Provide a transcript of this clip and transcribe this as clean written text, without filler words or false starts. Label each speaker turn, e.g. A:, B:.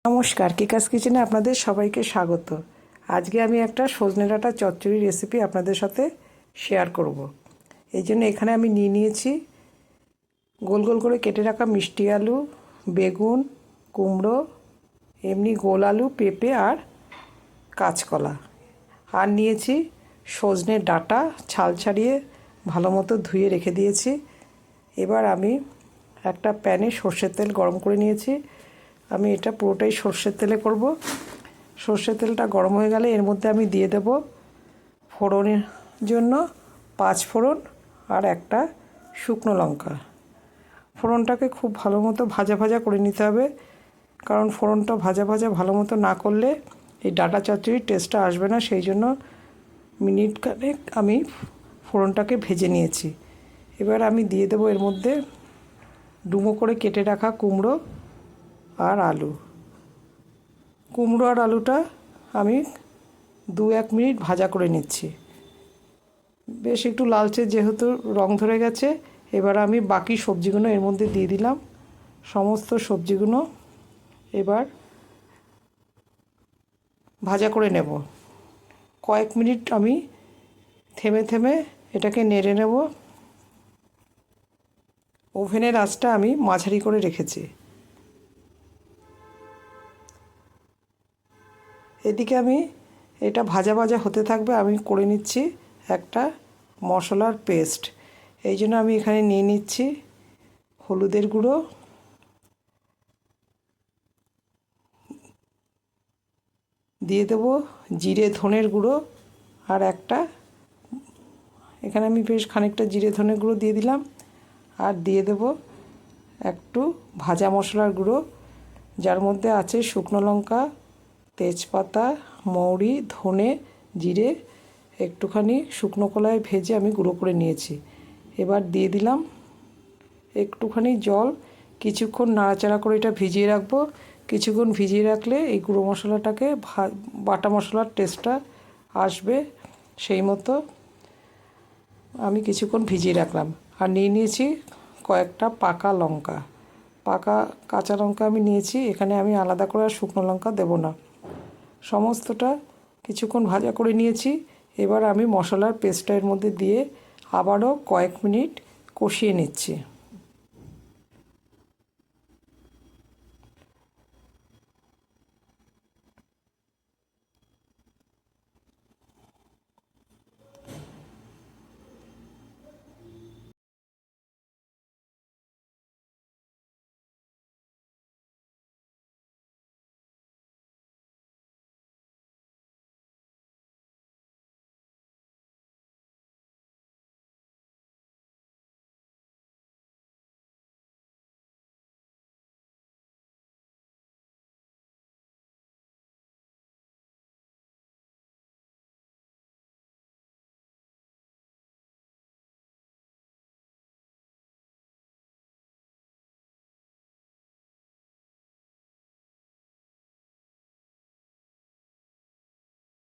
A: নমস্কার, কিকাস কিচেনে আপনাদের সবাইকে স্বাগত। আজকে আমি একটা সজনে ডাঁটা চচ্চড়ি রেসিপি আপনাদের সাথে শেয়ার করব। এই জন্য এখানে আমি নিয়েছি গোল গোল করে কেটে রাখা মিষ্টি আলু, বেগুন, কুমড়ো, এমনি গোল আলু, পেঁপে আর কাঁচকলা। আর নিয়েছি সজনের ডাঁটা, ছাল ছাড়িয়ে ভালো মতো ধুয়ে রেখে দিয়েছি। এবার আমি একটা প্যানে সর্ষের তেল গরম করে নিয়েছি। আমি এটা পুরোটাই সর্ষের তেলে করব। সর্ষের তেলটা গরম হয়ে গেলে এর মধ্যে আমি দিয়ে দেব ফোড়নের জন্য 5 ফোড়ন আর একটা শুকনো লঙ্কা। ফোড়নটাকে খুব ভালো মতো ভাজা ভাজা করে নিতে হবে, কারণ ফোড়নটা ভাজা ভাজা ভালো মতো না করলে এই ডাঁটা চচ্চড়ির টেস্টটা আসবে না। সেই জন্য মিনিট খানেক আমি ফোড়নটাকে ভেজে নিয়েছি। এবার আমি দিয়ে দেবো এর মধ্যে ডুমো করে কেটে রাখা কুমড়ো আর আলু। কুমড়ো আর আলুটা আমি 2-1 মিনিট ভাজা করে নিচ্ছি। বেশ একটু লালচে যেহেতু রং ধরে গেছে, এবার আমি বাকি সবজিগুলো এর মধ্যে দিয়ে দিলাম। সমস্ত সবজিগুলো এবার ভাজা করে নেব। কয়েক মিনিট আমি থেমে থেমে এটাকে নেড়ে নেব। ওভেনের আঁচটা আমি মাঝারি করে রেখেছি। এদিকে আমি এটা ভাজা ভাজা হতে থাকবে, আমি করে নিচ্ছি একটা মশলার পেস্ট। এই জন্য আমি এখানে নিয়ে নিচ্ছি হলুদের গুঁড়ো, দিয়ে দেবো জিরে ধনের গুঁড়ো, আর এখানে আমি বেশ খানিকটা জিরে ধনের গুঁড়ো দিয়ে দিলাম। আর দিয়ে দেবো একটু ভাজা মশলার গুঁড়ো, যার মধ্যে আছে শুকনো লঙ্কা, তেজপাতা, মৌরি, ধনে, জিরে একটুখানি শুকনো কলায় ভেজে আমি গুঁড়ো করে নিয়েছি। এবার দিয়ে দিলাম একটুখানি জল। কিছুক্ষণ নাড়াচাড়া করে এটা ভিজিয়ে রাখবো। কিছুক্ষণ ভিজিয়ে রাখলে এই গুঁড়ো মশলাটাকে বাটা মশলার টেস্টটা আসবে। সেই মতো আমি কিছুক্ষণ ভিজিয়ে রাখলাম। আর নিয়েছি কয়েকটা পাকা লঙ্কা, কাঁচা লঙ্কা আমি নিয়েছি। এখানে আমি আলাদা করে আর শুকনো লঙ্কা দেবো না। সমস্তটা কিছুক্ষণ ভাজা করে নিয়েছি। এবার আমি মশলার পেস্টটা এর মধ্যে দিয়ে আবারও কয়েক মিনিট কষিয়ে নিচ্ছি।